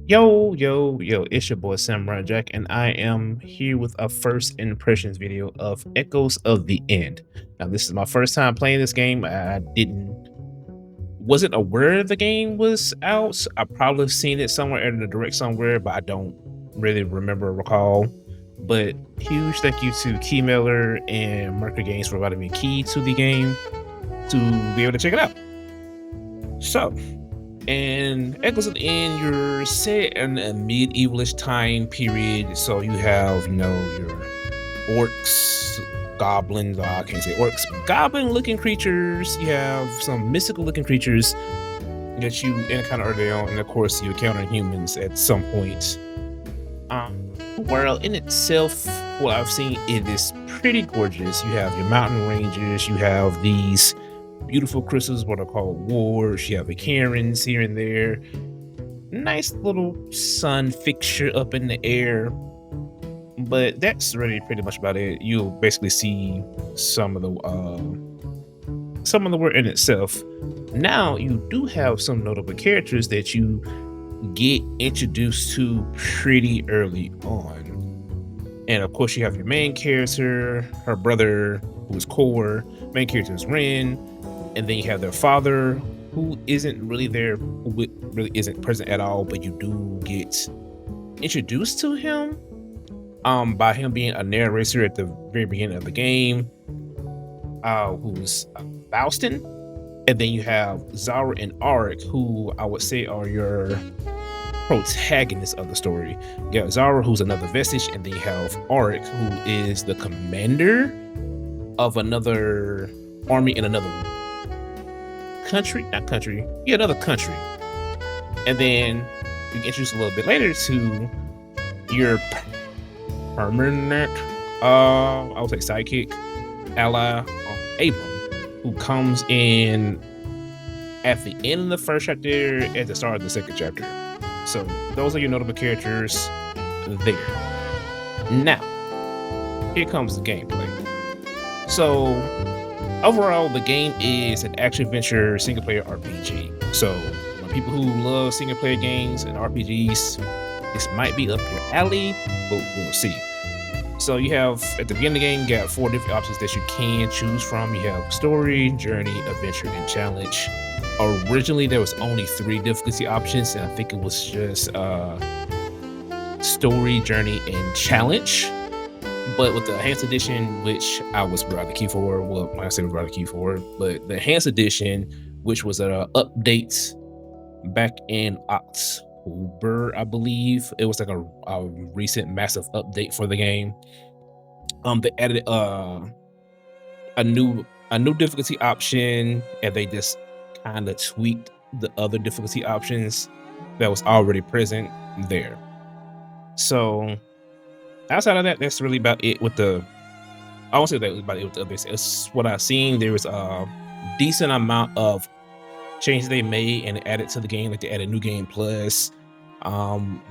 Yo, it's your boy Samurai Jack, and I am here with a first impressions video of Echoes of the End. Now, this is my first time playing this game. Wasn't aware the game was out. I probably seen it somewhere in the direct somewhere, but I don't really remember or recall. But huge thank you to Keymailer and Mercury Games for providing me a key to the game to be able to check it out. So, and Echoes of the End, you're set in a medievalish time period. So you have, your orcs, goblins, I can't say orcs, goblin looking creatures. You have some mystical looking creatures that you encounter early on. And of course, you encounter humans at some point. World in itself, what I've seen, it is pretty gorgeous. You have your mountain ranges, you have these beautiful crystals, what are called wards. You have the cairns here and there. Nice little sun fixture up in the air. But that's really pretty much about it. You'll basically see some of the world in itself. Now you do have some notable characters that you get introduced to pretty early on. And of course, you have your main character, her brother, who is Core, main character is Ren, and then you have their father, who isn't really there, who really isn't present at all, but you do get introduced to him by him being a narrator at the very beginning of the game, who's Faustin. And then you have Zara and Arik, who I would say are your protagonists of the story. You have Zara, who's another vestige, and then you have Arik, who is the commander of another army in another another country. And then you get introduced a little bit later to your permanent, I would say sidekick, ally, Abram, who comes in at the end of the first chapter, at the start of the second chapter. So those are your notable characters there. Now, here comes the gameplay. So overall, the game is an action-adventure single-player RPG. So for people who love single-player games and RPGs, this might be up your alley, but we'll see. So you have, at the beginning of the game, you got 4 different options that you can choose from. You have story, journey, adventure, and challenge. Originally, there was only 3 difficulty options, and I think it was just story, journey, and challenge. But with the enhanced edition, which I was brought the key for, well, I say we brought the key for, but the enhanced edition, which was an update back in October, I believe. It was like a recent massive update for the game. They added a new difficulty option, and they just kind of tweaked the other difficulty options that was already present there. So outside of that, that's really about it with the. I won't say that was about it with the others. It's what I've seen. There was a decent amount of changes they made and added to the game, like they added New Game Plus.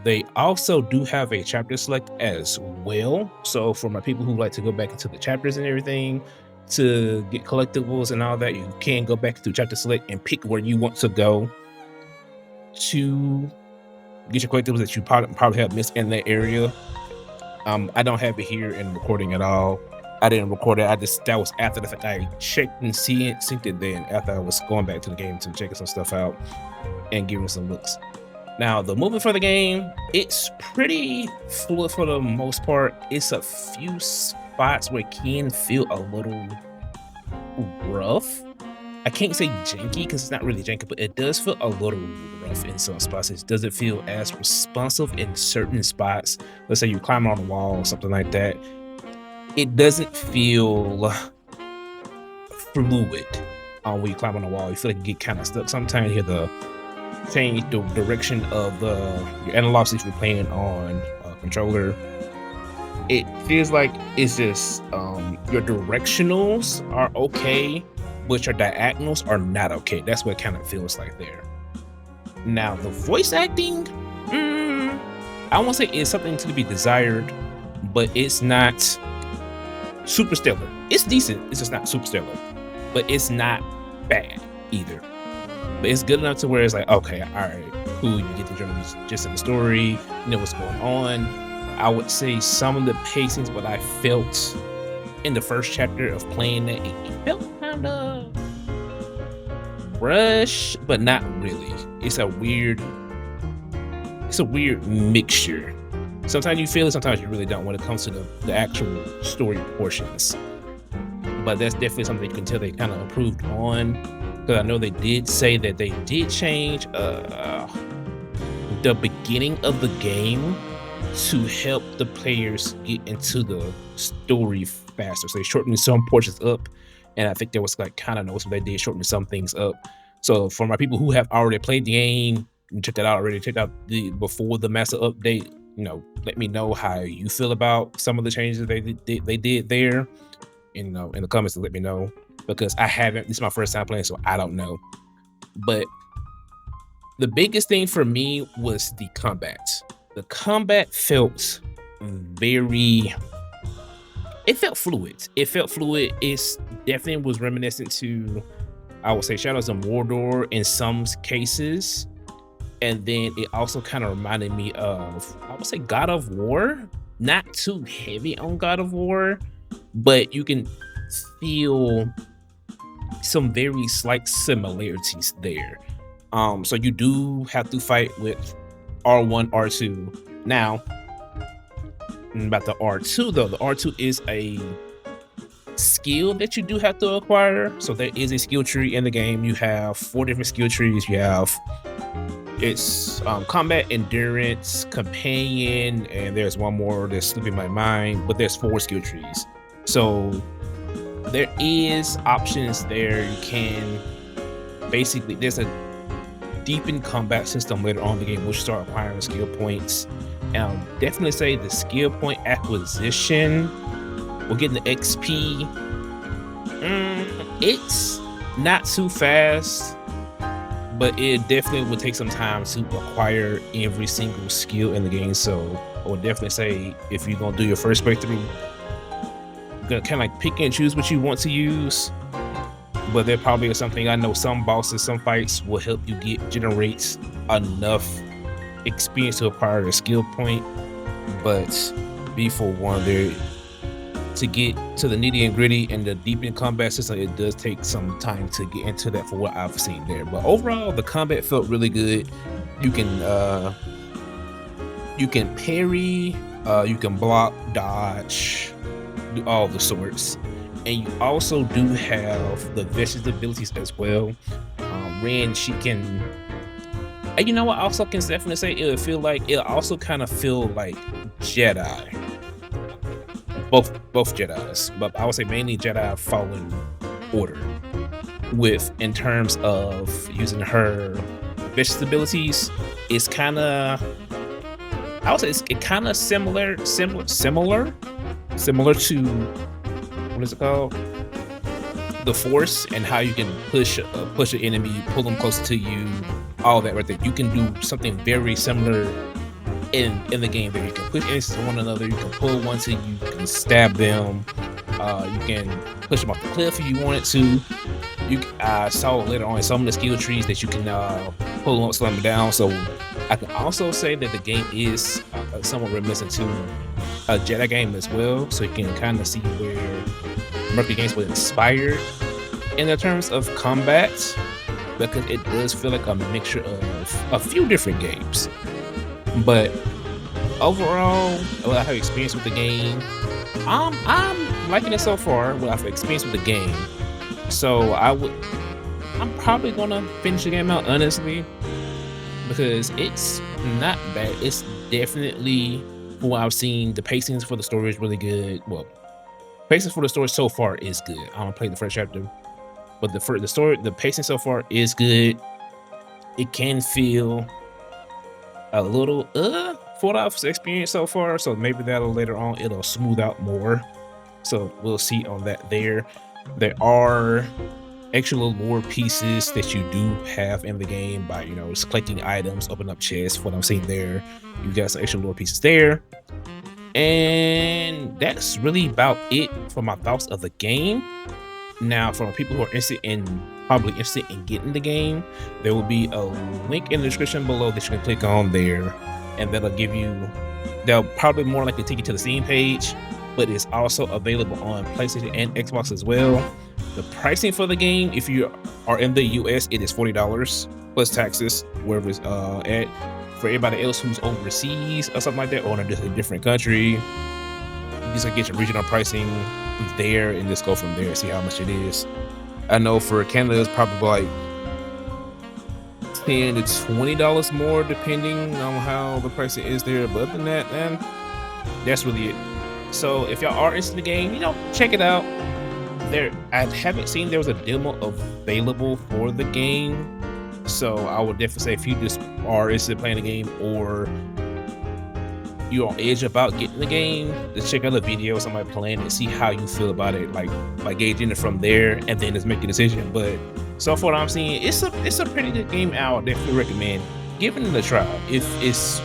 They also do have a chapter select as well. So for my people who like to go back into the chapters and everything to get collectibles and all that, you can go back to chapter select and pick where you want to go to get your collectibles that you probably have missed in that area. I don't have it here in recording at all. I didn't record it. That was after the fact. I checked and synced it then after I was going back to the game to check some stuff out and giving some looks. Now, the movement for the game, it's pretty fluid for the most part. It's a few spots where it can feel a little rough. I can't say janky because it's not really janky, but it does feel a little rough in some spots. It doesn't feel as responsive in certain spots. Let's say you climb on a wall or something like that. It doesn't feel fluid when you climb on a wall. You feel like you get kind of stuck. Sometimes you hear the change the direction of your analog sticks if you're playing on a controller. It feels like it's just your directionals are okay, but your diagonals are not okay. That's what it kind of feels like there. Now, the voice acting, I won't say it's something to be desired, but it's not super stellar. It's decent, it's just not super stellar, but it's not bad either. But it's good enough to where it's like, okay, all right, cool. You get the general gist of the story, you know what's going on. I would say some of the pacings, what I felt in the first chapter of playing that, it felt kind of rushed, but not really. It's a weird mixture. Sometimes you feel it, sometimes you really don't when it comes to the actual story portions. But that's definitely something you can tell they kind of improved on. Because I know they did say that they did change the beginning of the game to help the players get into the story faster. So they shortened some portions up, and I think that was like kind of noticeable. They did shorten some things up. So for my people who have already played the game and checked that out already, checked out the before the master update, you know, let me know how you feel about some of the changes they did there. In the comments to let me know, because I haven't. This is my first time playing, so I don't know. But the biggest thing for me was the combat. The combat felt it felt fluid. It's definitely was reminiscent to, I would say, Shadows of Mordor in some cases. And then it also kind of reminded me of, I would say, God of War. Not too heavy on God of War, but you can feel some very slight similarities there. So you do have to fight with R1, R2. Now, about the R2 though, the R2 is a skill that you do have to acquire. So there is a skill tree in the game. You have 4 different skill trees. You have combat, endurance, companion, and there's one more that's slipping my mind, but there's 4 skill trees. So there is options there. You can basically, there's a deepened combat system later on in the game, which start acquiring skill points. And I'll definitely say the skill point acquisition, we're getting the XP. It's not too fast, but it definitely would take some time to acquire every single skill in the game. So I would definitely say if you're gonna do your first playthrough, you're gonna kind of like pick and choose what you want to use. But there probably is something, I know some bosses, some fights will help you generate enough experience to acquire a skill point. But be forewarned, there, to get to the nitty and gritty and the deep in combat system, it does take some time to get into that for what I've seen there. But overall, the combat felt really good. You can parry, you can block, dodge, do all the sorts. And you also do have the vicious abilities as well. Ren, she can, and you know what, I also can definitely say it'll also kind of feel like Jedi. Both Jedis, but I would say mainly Jedi Fallen Order, with in terms of using her vicious abilities. It's kind of, I would say it's kind of similar to, what is it called? The Force, and how you can push an enemy, pull them closer to you, all that right there. You can do something very similar in the game there. You can push enemies to one another, you can pull one to you, you can stab them, you can push them off the cliff if you wanted to. I saw later on in some of the skill trees that you can pull them up, slam them down. So I can also say that the game is somewhat reminiscent to a Jedi game as well. So you can kind of see where Murphy Games was inspired in the terms of combat, because it does feel like a mixture of a few different games. But overall, what I have experienced with the game, I'm liking it so far. What I've experienced with the game, so I'm probably gonna finish the game out, honestly, because it's not bad. It's definitely, from what I've seen, the pacings for the story is really good. Well, pacing for the story so far is good. I don't play the first chapter, but the pacing so far is good. It can feel a little for what I've experienced so far, so maybe that'll later on it'll smooth out more. So we'll see on that there. There are extra little lore pieces that you do have in the game by, you know, just collecting items, open up chests. What I'm seeing there, you got some extra lore pieces there. And that's really about it for my thoughts of the game. Now, for people who are interested in probably interested in getting the game, there will be a link in the description below that you can click on there, and they'll probably more likely take you to the Steam page, but it's also available on PlayStation and Xbox as well. The pricing for the game, if you are in the US, it is $40 plus taxes wherever it's at. For everybody else who's overseas or something like that, or in a different country, you just get your regional pricing there and just go from there, see how much it is. I know for Canada, it's probably like $10 to $20 more, depending on how the pricing is there. But other than that, man, that's really it. So if y'all are interested in the game, check it out. I haven't seen there was a demo available for the game. So I would definitely say if you just are interested in playing the game, or you're on edge about getting the game, just check out a video of somebody playing and see how you feel about it, like gauging it from there, and then just make a decision. But so far, what I'm seeing, it's a pretty good game. I would definitely recommend giving it a try if it's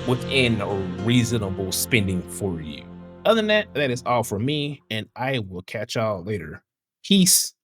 within a reasonable spending for you. Other than that, that is all for me, and I will catch y'all later. Peace.